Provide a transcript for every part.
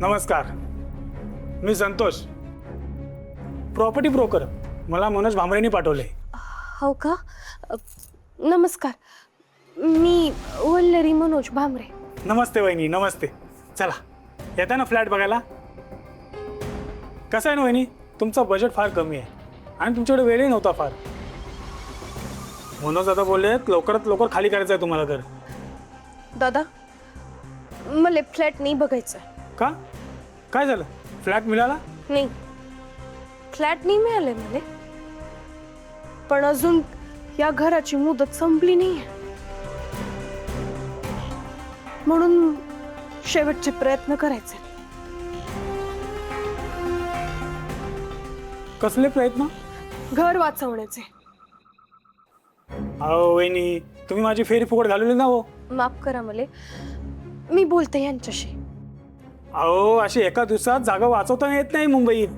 नमस्कार, मी Santosh, property broker. मला मनोज भांबरेंनी पाठवले. हो का? नमस्कार, मी वल्लरी मनोज भांबरे. नमस्ते वहिनी, नमस्ते. चला, येता ना फ्लॅट बघायला? कसं आहे ना वहिनी, तुमचं बजेट फार कमी आहे आणि तुमच्याकडे वेळही नव्हता फार. मनोज दादा बोलले लवकरात लवकर खाली करायचं आहे तुम्हाला घर. दादा, मला फ्लॅट नाही बघायचा. का? काय झालं? फ्लॅट मिळाला? नाही, फ्लॅट नाही मिळाले मला, पण अजून या घराची मुदत संपली नाही, म्हणून शेवटचे प्रयत्न करायचे. कसले प्रयत्न? घर वाचवण्याचे. अहो वहिनी, तुम्ही माझी फेरी फुकट घालवली ना हो. माफ करा मला, मी बोलते यांच्याशी. अहो, अशी एका दिवसात जागा वाचवता येत नाही मुंबईत.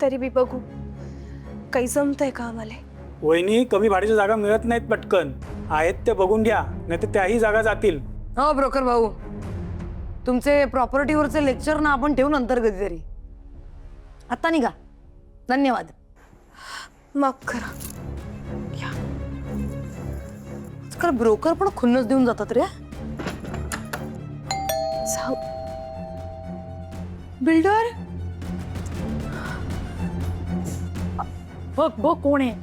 तरी बी बघू, काही जमतंय का आम्हाला? वहिनी, कमी भाड्याच्या जागा मिळत नाहीत पटकन. आहेत ते बघून घ्या, नाही तर त्याही जागा जातील. हो ब्रोकर भाऊ, तुमचे प्रॉपर्टीवरचे लेक्चर ना आपण ठेवू नंतर कधीतरी. आता निघा. धन्यवाद. माफ करा. आजकाल ब्रोकर पण खुन्नस देऊन जातात रे. जाऊ. बिल्डर, बघ बघ कोण आहे.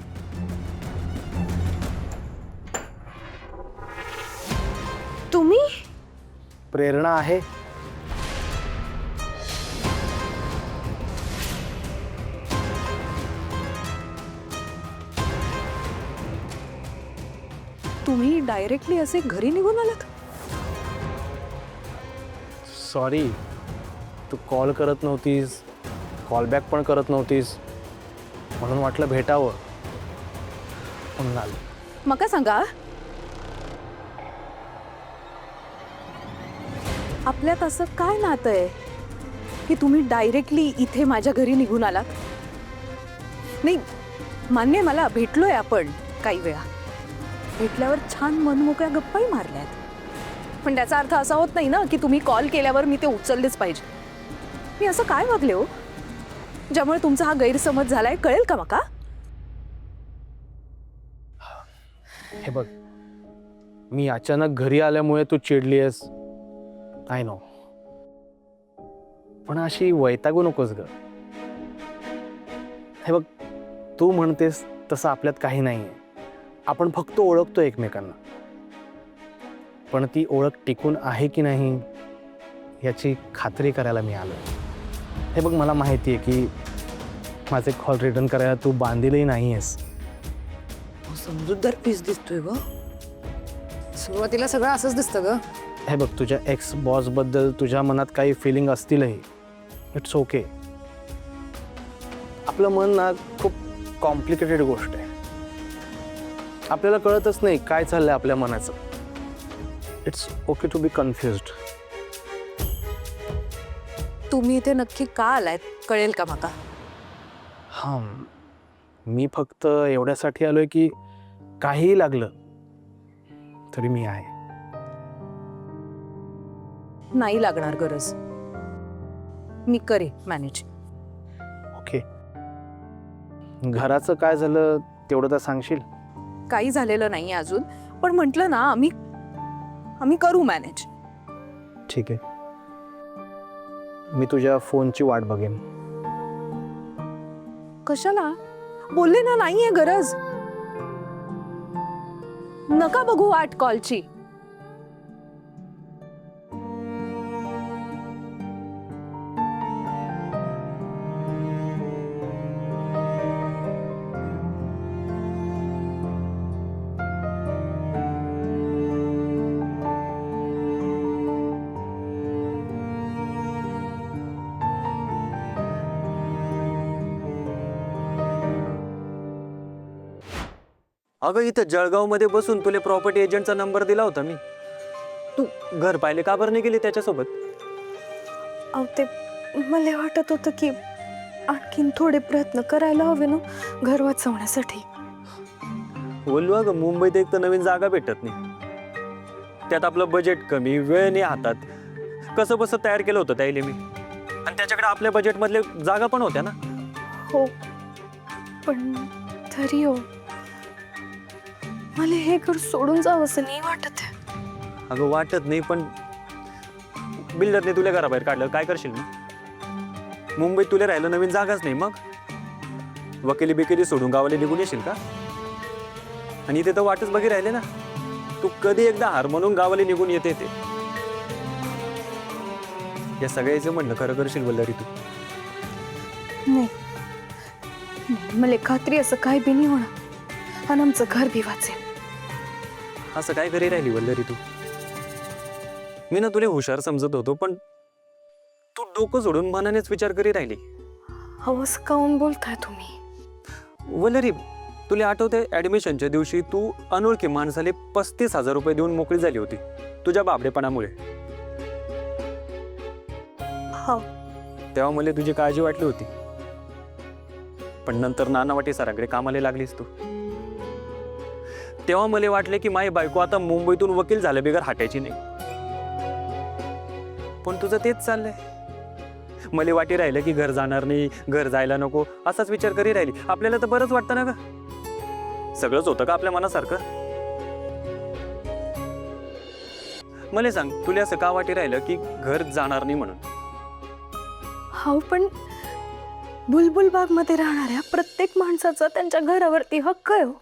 तुम्ही? प्रेरणा आहे. तुम्ही डायरेक्टली असे घरी निघून आलात? सॉरी, तू कॉल करत नव्हतीस, कॉलबॅक पण करत नव्हतीस, म्हणून वाटलं भेटावं म्हणून आलो. मका सांगा, आपल्यात असं काय नातं आहे की तुम्ही डायरेक्टली इथे माझ्या घरी निघून आलात? नाही, मान्य, मला भेटलोय आपण काही वेळा, भेटल्यावर छान मनमोकळ्या गप्पाही मारल्यात, पण त्याचा अर्थ असा होत नाही ना की तुम्ही कॉल केल्यावर मी ते उचललेच पाहिजे. मी असं काय वागले हो ज्यामुळे तुमचा हा गैरसमज झालाय? कळेल का मका? हे बघ, मी अचानक घरी आल्यामुळे तू चिडली आहेस, आय नो, पण अशी वैतागू नकोस ग. हे बघ, तू म्हणतेस तसं आपल्यात काही नाही आहे. आपण फक्त ओळखतो एकमेकांना, पण ती ओळख टिकून आहे की नाही याची खात्री करायला मी आलो. हे बघ, मला माहिती आहे की माझे कॉल रिटर्न करायला तू बांधीलही नाही आहेस. समजूतदार पीस दिसतोय ग. सुरुवातीला सगळं असंच दिसतं ग. हे बघ, तुझ्या एक्स बॉसबद्दल तुझ्या मनात काही फिलिंग असतीलही, इट्स ओके. आपलं मन ना खूप कॉम्प्लिकेटेड गोष्ट आहे. आपल्याला कळतच नाही काय चाललंय आपल्या मनाचं. It's okay to be confused. तुम्ही इथे नक्की का आलायत कळेल का मका? हां, मी फक्त एवढ्यासाठी आलोय की काहीही लागलं तरी मी आहे. नाही लागणार गरज, मी करे मॅनेज. ओके, घराचं काय झालं तेवढं तर सांगशील? काही झालेलं नाही अजून, पण म्हटलं ना आम्ही करू मॅनेज. ठीक आहे, मी तुझ्या फोनची वाट बघेन. कशाला? बोलले ना नाहीये गरज. नका बघू वाट कॉलची. अगं, इथं जळगावमध्ये बसून तुला प्रॉपर्टी एजंटचा नंबर दिला होता मी. तू घर पाहिले का बरं नाही गेली त्याच्यासोबत? अहो, ते मला वाटत होतं की आणखीन थोडे प्रयत्न करायला हवे ना घर वाचवण्यासाठी. बोललो अगं, मुंबईत एक तर नवीन जागा भेटत नाही, त्यात आपलं बजेट कमी, वेळ नाही हातात. कसं बसं तयार केलं होतं त्याला मी. आणि त्याच्याकडे आपल्या बजेटमधले जागा पण होत्या ना. हो पण तरी हो मला हे घर सोडून जावं असं नाही वाटत आहे. अगं वाटत नाही, पण बिल्डरने तुला घराबाहेर काढलं, काय करशील ना. मुंबईत तुला राहिलं नवीन जागाच नाही, मग वकिली बिकिली सोडून गावाला निघून येशील का. आणि इथे तर वाटच बघी राहिले ना. तू कधी एकदा हार म्हणून गावाला निघून येते ते. या सगळ्याचं म्हणलं खरं करशील वल्लरी तू. नाही नाही, मला खात्री असं काय बी नाही होणार आणि आमचं घर बी वाचेल. असं काय करी राहिली वल्लरी तू. मी ना तुला हुशार समजत होतो, पण तू डोकं सोडून मनानेच विचार करी राहिली. अहो असं काऊन बोलताय तुम्ही. वल्लरी, तुला आठवते ऍडमिशनच्या दिवशी तू अनोळखी माणसाले 35,000 रुपये देऊन मोकळी झाली होती तुझ्या बाबडेपणामुळे. हो तेव्हा मला तुझी काळजी वाटली होती, पण नंतर नानावाटी सरांकडे कामाला लागलीस तू. तेव्हा मला वाटले की माझी बायको आता मुंबईतून वकील झाल्या बिगर हटायची नाही. पण तुझं तेच चाललंय. मला वाटी राहिलं की घर जाणार नाही, घर जायला नको, असाच विचार करी राहिली. आपल्याला तर बरंच वाटतं ना ग. सगळंच होतं का आपल्या मनासारखं. मला सांग, तुला असं का वाटी राहिलं की घर जाणार नाही म्हणून. हो पण बुलबुल बाग मध्ये राहणाऱ्या प्रत्येक माणसाचा त्यांच्या घरावरती हक्क आहे हो.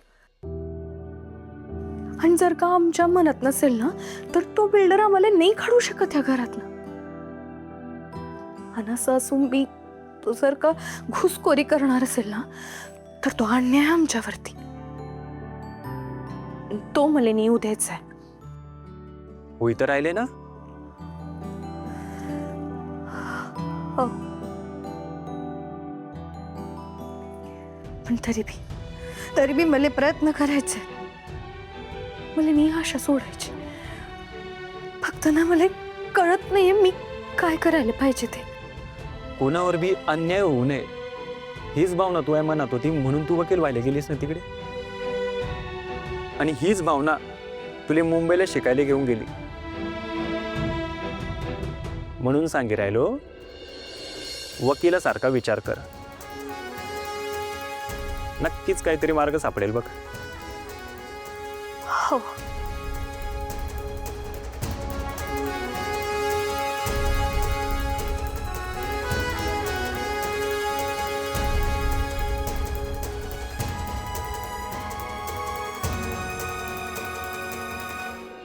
आणि जर का आमच्या मनात नसेल ना तर तो बिल्डर आम्हाला नाही काढू शकत या घरातनं. आणि असं असून बी तो जर का घुसखोरी करणार असेल ना तर तो अन्याय आहे आमच्यावरती. तो मला नेऊ द्यायचा आहे. होई तर राहिले ना. हो पण तरी बी मला प्रयत्न करायचे. मला नाही आशा सोडायची. फक्त ना मला कळत नाहीये मी काय करायला पाहिजे ते. कोणावर बी अन्याय होऊ नये हीच भावना तुझ्या मनात होती, म्हणून तू वकील व्हायला गेलीस ना तिकडे. आणि हीच भावना तुला मुंबईला शिकायला घेऊन गेली. म्हणून सांगी राहिलो, वकिलासारखा विचार कर. नक्कीच काहीतरी मार्ग सापडेल बघ. हो